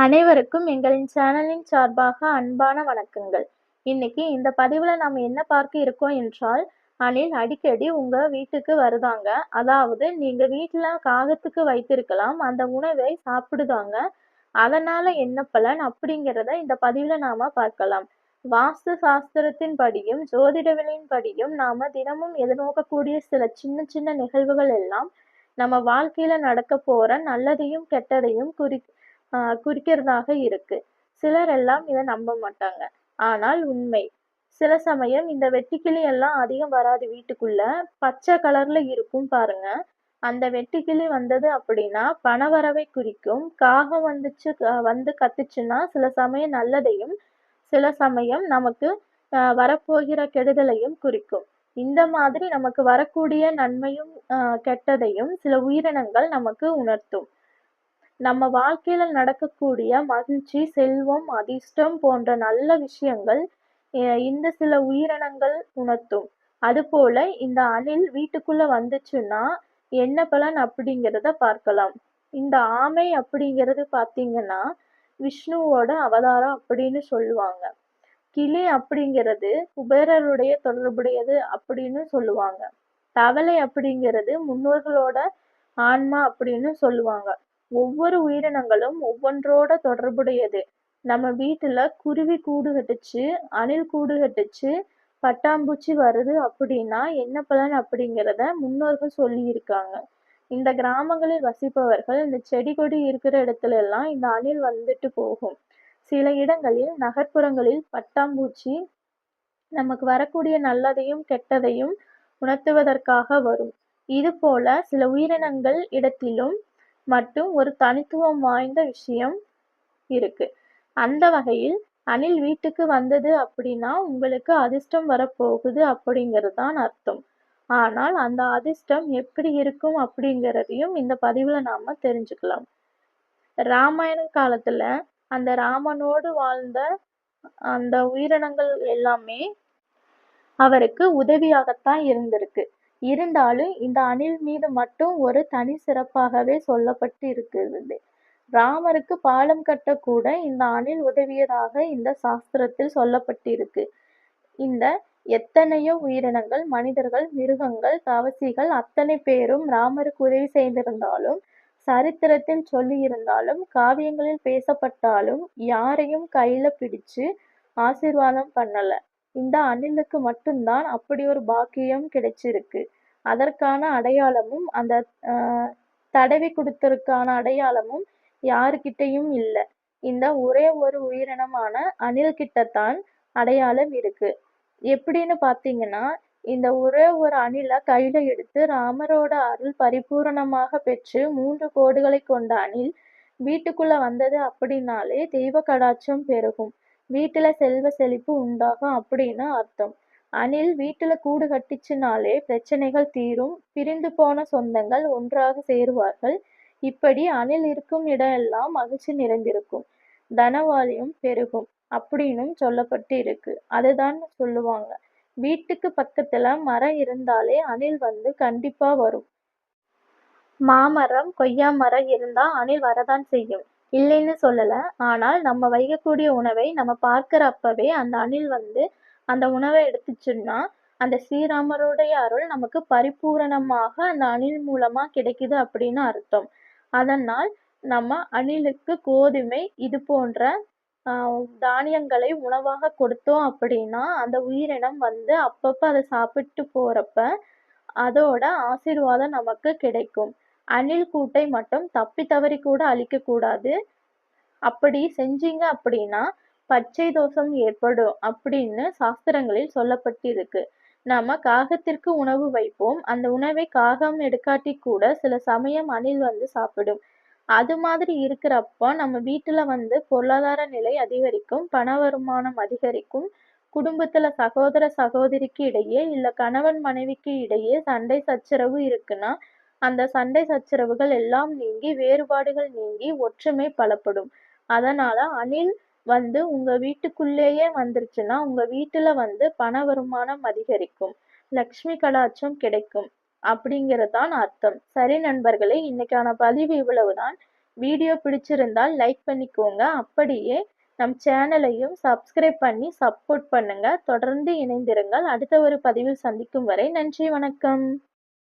அனைவருக்கும் எங்களின் சேனலின் சார்பாக அன்பான வணக்கங்கள். இன்னைக்கு இந்த பதிவுல நாம என்ன பார்க்க இருக்கோம் என்றால், அணில் அடிக்கடி உங்க வீட்டுக்கு வருதாங்க. அதாவது நீங்க வீட்ல காகத்துக்கு வைத்திருக்கலாம். அந்த உணவை சாப்பிடுதாங்க. அதனால என்ன பலன் அப்படிங்கிறத இந்த பதிவுல நாம பார்க்கலாம். வாஸ்து சாஸ்திரத்தின் படியும், ஜோதிடவியலின் படியும் நாம தினமும் எதிர்நோக்கக்கூடிய சில சின்ன சின்ன நிகழ்வுகள் எல்லாம் நம்ம வாழ்க்கையில நடக்கப் போற நல்லதையும், கெட்டதையும் குறிக்கிறதாக இருக்கு. சிலர் எல்லாம் இத நம்ப மாட்டாங்க. ஆனால் உண்மை. சில சமயம் இந்த வெட்டுக்கிளி எல்லாம் அதிகம் வராது வீட்டுக்குள்ள. பச்சை கலர்ல இருக்கும் பாருங்க. அந்த வெட்டுக்கிளி வந்தது அப்படின்னா பணவரவை குறிக்கும். காகம் வந்து கத்துச்சுன்னா சில சமயம் நல்லதையும், சில சமயம் நமக்கு வரப்போகிற கெடுதலையும் குறிக்கும். இந்த மாதிரி நமக்கு வரக்கூடிய நன்மையும் கெட்டதையும் சில உயிரினங்கள் நமக்கு உணர்த்தும். நம்ம வாழ்க்கையில நடக்கக்கூடிய மகிழ்ச்சி, செல்வம், அதிர்ஷ்டம் போன்ற நல்ல விஷயங்கள் இந்த சில உயிரினங்கள் உணர்த்தும். அதுபோல இந்த அணில் வீட்டுக்குள்ள வந்துச்சுன்னா என்ன பலன் அப்படிங்கிறத பார்க்கலாம். இந்த ஆமை அப்படிங்கிறது பார்த்தீங்கன்னா விஷ்ணுவோட அவதாரம் அப்படின்னு சொல்லுவாங்க. கிளி அப்படிங்கிறது குபேரருடைய தொடர்புடையது அப்படின்னு சொல்லுவாங்க. தவளை அப்படிங்கிறது முன்னோர்களோட ஆன்மா அப்படின்னு சொல்லுவாங்க. ஒவ்வொரு உயிரினங்களும் ஒவ்வொன்றோட தொடர்புடையது. நம்ம வீட்டுல குருவி கூடு கட்டுச்சு, அணில் கூடு கட்டுச்சு, பட்டாம்பூச்சி வருது அப்படின்னா என்ன பலன் அப்படிங்கிறத முன்னோர்கள் சொல்லியிருக்காங்க. இந்த கிராமங்களில் வசிப்பவர்கள் இந்த செடி கொடி இருக்கிற இடத்துல எல்லாம் இந்த அணில் வந்துட்டு போகும். சில இடங்களில் நகர்ப்புறங்களில் பட்டாம்பூச்சி நமக்கு வரக்கூடிய நல்லதையும் கெட்டதையும் உணர்த்துவதற்காக வரும். இது போல சில உயிரினங்கள் இடத்திலும் மட்டும் ஒரு தனித்துவம் வாய்ந்த விஷயம் இருக்கு. அந்த வகையில் அணில் வீட்டுக்கு வந்தது அப்படின்னா உங்களுக்கு அதிர்ஷ்டம் வரப்போகுது அப்படிங்கிறது தான் அர்த்தம். ஆனால் அந்த அதிர்ஷ்டம் எப்படி இருக்கும் அப்படிங்கிறதையும் இந்த பதிவுல நாம தெரிஞ்சுக்கலாம். ராமாயண காலத்துல அந்த ராமனோடு வாழ்ந்த அந்த உயிரினங்கள் எல்லாமே அவருக்கு உதவியாகத்தான் இருந்திருக்கு. இருந்தாலும் இந்த அணில் மீது மட்டும் ஒரு தனி சிறப்பாகவே சொல்லப்பட்டு இருக்கிறது. ராமருக்கு பாலம் கட்டக்கூட இந்த அணில் உதவியதாக இந்த சாஸ்திரத்தில் சொல்லப்பட்டிருக்கு. இந்த எத்தனையோ உயிரினங்கள், மனிதர்கள், மிருகங்கள், தவசிகள் அத்தனை பேரும் ராமருக்கு உதவி செய்திருந்தாலும், சரித்திரத்தில் சொல்லியிருந்தாலும், காவியங்களில் பேசப்பட்டாலும் யாரையும் கையில பிடிச்சு ஆசீர்வாதம் பண்ணல. இந்த அணிலுக்கு மட்டும்தான் அப்படி ஒரு பாக்கியம் கிடைச்சிருக்கு. அதற்கான அடையாளமும் அந்த தடவி கொடுத்ததற்கான அடையாளமும் யாருக்கிட்டையும் இல்ல. இந்த ஒரே ஒரு உயிரினமான அணில் கிட்டத்தான் அடையாளம் இருக்கு. எப்படின்னு பார்த்தீங்கன்னா, இந்த ஒரே ஒரு அணிலை கையில எடுத்து ராமரோட அருள் பரிபூரணமாக பெற்று 3 கோடுகளை கொண்ட அணில் வீட்டுக்குள்ள வந்தது அப்படின்னாலே தெய்வ கடாட்சம் பெருகும். வீட்டுல செல்வ செழிப்பு உண்டாகும் அப்படின்னு அர்த்தம். அணில் வீட்டுல கூடு கட்டிச்சுனாலே பிரச்சனைகள் தீரும். பிரிந்து போன சொந்தங்கள் ஒன்றாக சேருவார்கள். இப்படி அணில் இருக்கும் இடம் எல்லாம் மகிழ்ச்சி நிறைந்திருக்கும். தனவாழியும் பெருகும் அப்படின்னும் சொல்லப்பட்டு இருக்கு. அதுதான் சொல்லுவாங்க. வீட்டுக்கு பக்கத்துல மரம் இருந்தாலே அணில் வந்து கண்டிப்பா வரும். மாமரம், கொய்யா மரம் இருந்தா அணில் வரதான் செய்யும். இல்லைன்னு சொல்லல. ஆனால் நம்ம வைக்கக்கூடிய உணவை நம்ம பார்க்கிற அப்பவே அந்த அணில் வந்து அந்த உணவை எடுத்துச்சுன்னா அந்த ஸ்ரீராமருடைய அருள் நமக்கு பரிபூரணமாக அந்த அணில் மூலமா கிடைக்குது அப்படின்னு அர்த்தம். அதனால் நம்ம அணிலுக்கு கோதுமை இது போன்ற தானியங்களை உணவாக கொடுத்தோம் அப்படின்னா அந்த உயிரினம் வந்து அப்பப்ப அதை சாப்பிட்டு போறப்ப அதோட ஆசீர்வாதம் நமக்கு கிடைக்கும். அணில் கூட்டை மட்டும் தப்பி தவறி கூட அழிக்கக்கூடாது. அப்படி செஞ்சீங்க அப்படின்னா பச்சை தோஷம் ஏற்படும் அப்படின்னு சாஸ்திரங்களில் சொல்லப்பட்டிருக்கு. நாம காகத்திற்கு உணவு வைப்போம். அந்த உணவை காகம் எடுக்காட்டி கூட சில சமயம் அணில் வந்து சாப்பிடும். அது மாதிரி இருக்கிறப்ப நம்ம வீட்டுல வந்து பொருளாதார நிலை அதிகரிக்கும், பண வருமானம் அதிகரிக்கும். குடும்பத்துல சகோதர சகோதரிக்கு இடையே இல்ல கணவன் மனைவிக்கு இடையே சண்டை சச்சரவு இருக்குன்னா அந்த சண்டை சச்சரவுகள் எல்லாம் நீங்கி வேறுபாடுகள் நீங்கி ஒற்றுமை பலப்படும். அதனால அணில் வந்து உங்க வீட்டுக்குள்ளேயே வந்துருச்சுன்னா உங்க வீட்டுல வந்து பண வருமானம் அதிகரிக்கும், லக்ஷ்மி கடாட்சம் கிடைக்கும் அப்படிங்கிறதுதான் அர்த்தம். சரி நண்பர்களே, இன்னைக்கான பதிவு இவ்வளவுதான். வீடியோ பிடிச்சிருந்தால் லைக் பண்ணிக்கோங்க. அப்படியே நம் சேனலையும் சப்ஸ்கிரைப் பண்ணி சப்போர்ட் பண்ணுங்க. தொடர்ந்து இணைந்திருங்கள். அடுத்த ஒரு பதிவில் சந்திக்கும் வரை நன்றி, வணக்கம்.